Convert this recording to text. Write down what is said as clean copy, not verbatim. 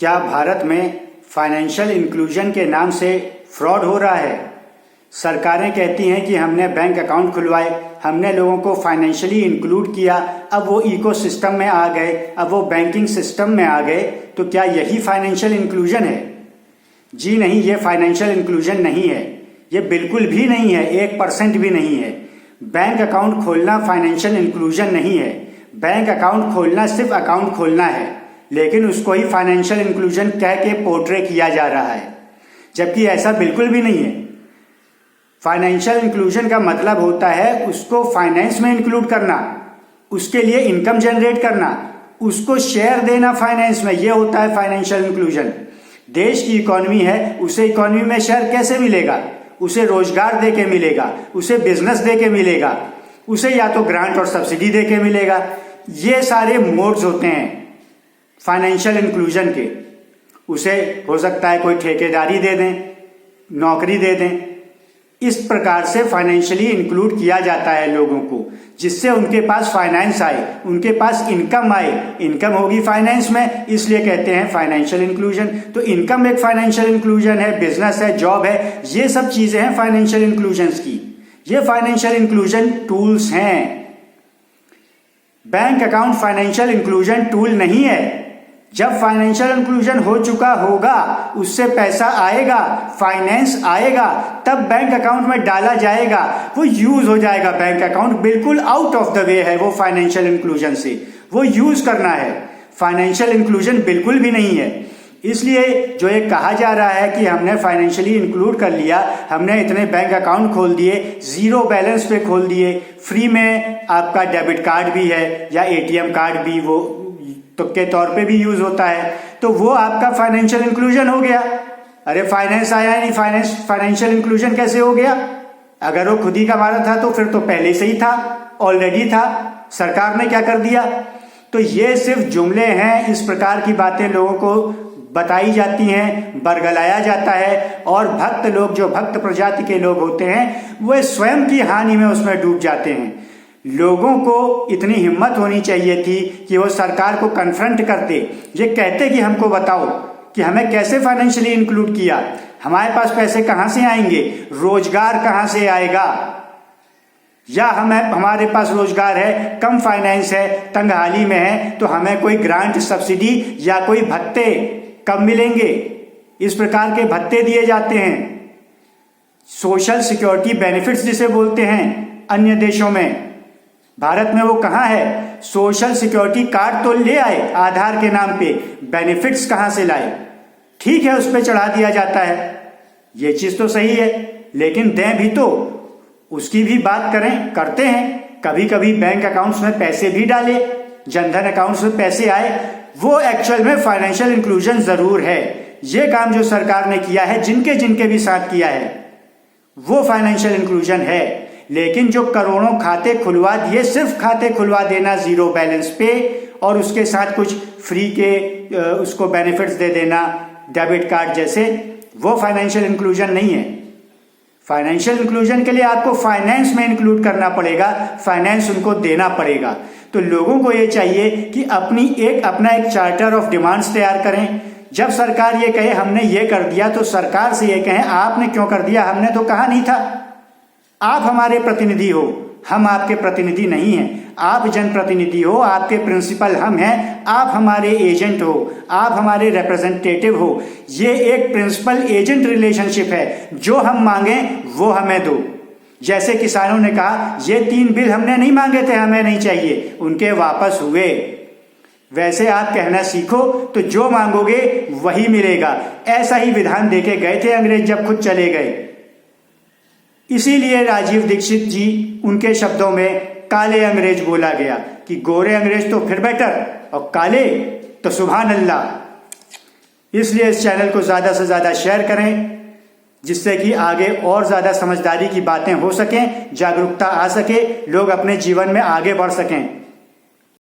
क्या भारत में financial inclusion के नाम से फ्रॉड हो रहा है? सरकारें कहती हैं कि हमने बैंक अकाउंट खुलवाए, हमने लोगों को फाइनेंशियली इंक्लूड किया, अब वो इकोसिस्टम में आ गए, अब वो बैंकिंग सिस्टम में आ गए, तो क्या यही फाइनेंशियल इंक्लूजन है? जी नहीं, ये फाइनेंशियल इंक्लूजन नहीं है, ये बिल्कुल भी नहीं है, 1% भी नहीं है। बैंक अकाउंट खोलना फाइनेंशियल इंक्लूजन नहीं है। बैंक अकाउंट खोलना सिर्फ अकाउंट खोलना है, लेकिन उसको ही फाइनेंशियल इंक्लूजन कह के पोर्ट्रे किया जा रहा है, जबकि ऐसा बिल्कुल भी नहीं है। फाइनेंशियल इंक्लूजन का मतलब होता है उसको फाइनेंस में इंक्लूड करना, उसके लिए इनकम जनरेट करना, उसको शेयर देना फाइनेंस में, ये होता है फाइनेंशियल इंक्लूजन। देश की इकोनॉमी है, उसे इकोनॉमी में शेयर कैसे मिलेगा? उसे रोजगार दे के मिलेगा, उसे बिजनेस दे के मिलेगा, उसे या तो ग्रांट और सब्सिडी दे के मिलेगा। ये सारे मोड्स होते हैं फाइनेंशियल इंक्लूजन के। उसे हो सकता है कोई ठेकेदारी दे दें, नौकरी दे दें, इस प्रकार से फाइनेंशियली इंक्लूड किया जाता है लोगों को, जिससे उनके पास फाइनेंस आए, उनके पास इनकम आए। इनकम होगी फाइनेंस में, इसलिए कहते हैं फाइनेंशियल इंक्लूजन। तो इनकम एक फाइनेंशियल इंक्लूजन है, बिजनेस है, जॉब है, ये सब चीजें हैं फाइनेंशियल इंक्लूजन्स की। ये फाइनेंशियल इंक्लूजन टूल्स हैं। Bank account financial inclusion tool नहीं है। जब फाइनेंशियल इंक्लूजन हो चुका होगा, उससे पैसा आएगा, फाइनेंस आएगा, तब बैंक अकाउंट में डाला जाएगा, वो यूज हो जाएगा। बैंक अकाउंट बिल्कुल आउट ऑफ द वे है वो फाइनेंशियल इंक्लूजन से, वो यूज करना है। फाइनेंशियल इंक्लूजन बिल्कुल भी नहीं है। इसलिए जो ये कहा जा रहा है कि हमने फाइनेंशियली इंक्लूड कर लिया, हमने इतने बैंक अकाउंट खोल दिए, जीरो बैलेंस पे खोल दिए, फ्री में आपका डेबिट कार्ड भी है या एटीएम कार्ड भी वो तो के तौर पे भी यूज होता है, तो वो आपका फाइनेंशियल इंक्लूजन हो गया। अरे फाइनेंस आया नहीं, फाइनेंशियल इंक्लूजन कैसे हो गया? अगर वो खुद ही कमा रहा था तो फिर तो पहले से ही था, ऑलरेडी था, सरकार ने क्या कर दिया? तो ये सिर्फ जुमले हैं। इस प्रकार की बातें लोगों को बताई जाती हैं, बरगलाया जाता है, और भक्त लोग, जो भक्त प्रजाति के लोग होते हैं, वो स्वयं की हानि में उसमें डूब जाते हैं। लोगों को इतनी हिम्मत होनी चाहिए थी कि वो सरकार को कन्फ्रंट करते, ये कहते कि हमको बताओ कि हमें कैसे फाइनेंशियली इंक्लूड किया, हमारे पास पैसे कहां से आएंगे, रोजगार कहां से आएगा, या हमारे पास रोजगार है, कम फाइनेंस है, तंगहाली में है, तो हमें कोई ग्रांट, सब्सिडी या कोई भत्ते कब मिलेंगे? इस प्रकार के भत्ते दिए जाते हैं, सोशल सिक्योरिटी बेनिफिट्स जिसे बोलते हैं अन्य देशों में। भारत में वो कहाँ है? सोशल सिक्योरिटी कार्ड तो ले आए आधार के नाम पे, बेनिफिट्स कहाँ से लाए? ठीक है, उस पर चढ़ा दिया जाता है, ये चीज तो सही है, लेकिन दें भी तो, उसकी भी बात करें, करते हैं। कभी कभी बैंक अकाउंट्स में पैसे भी डाले, जनधन अकाउंट्स में पैसे आए, वो एक्चुअल में फाइनेंशियल इंक्लूजन जरूर है। ये काम जो सरकार ने किया है, जिनके जिनके भी साथ किया है, वो फाइनेंशियल इंक्लूजन है। लेकिन जो करोड़ों खाते खुलवा दिए, सिर्फ खाते खुलवा देना जीरो बैलेंस पे, और उसके साथ कुछ फ्री के उसको बेनिफिट्स दे देना, डेबिट कार्ड जैसे, वो फाइनेंशियल इंक्लूजन नहीं है। फाइनेंशियल इंक्लूजन के लिए आपको फाइनेंस में इंक्लूड करना पड़ेगा, फाइनेंस उनको देना पड़ेगा। तो लोगों को ये चाहिए कि अपना एक चार्टर ऑफ डिमांड्स तैयार करें। जब सरकार ये कहे हमने ये कर दिया, तो सरकार से ये कहें आपने क्यों कर दिया, हमने तो कहा नहीं था। आप हमारे प्रतिनिधि हो, हम आपके प्रतिनिधि नहीं हैं। आप जनप्रतिनिधि हो, आपके प्रिंसिपल हम हैं, आप हमारे एजेंट हो, आप हमारे रिप्रेजेंटेटिव हो। ये एक प्रिंसिपल एजेंट रिलेशनशिप है, जो हम मांगे वो हमें दो। जैसे किसानों ने कहा ये 3 बिल हमने नहीं मांगे थे, हमें नहीं चाहिए, उनके वापस हुए। वैसे आप कहना सीखो, तो जो मांगोगे वही मिलेगा। ऐसा ही विधान देके गए थे अंग्रेज जब खुद चले गए। इसीलिए राजीव दीक्षित जी, उनके शब्दों में काले अंग्रेज बोला गया कि गोरे अंग्रेज तो फिर बेटर, और काले तो सुभान अल्लाह। इसलिए इस चैनल को ज्यादा से ज्यादा शेयर करें, जिससे कि आगे और ज्यादा समझदारी की बातें हो सकें, जागरूकता आ सके, लोग अपने जीवन में आगे बढ़ सकें।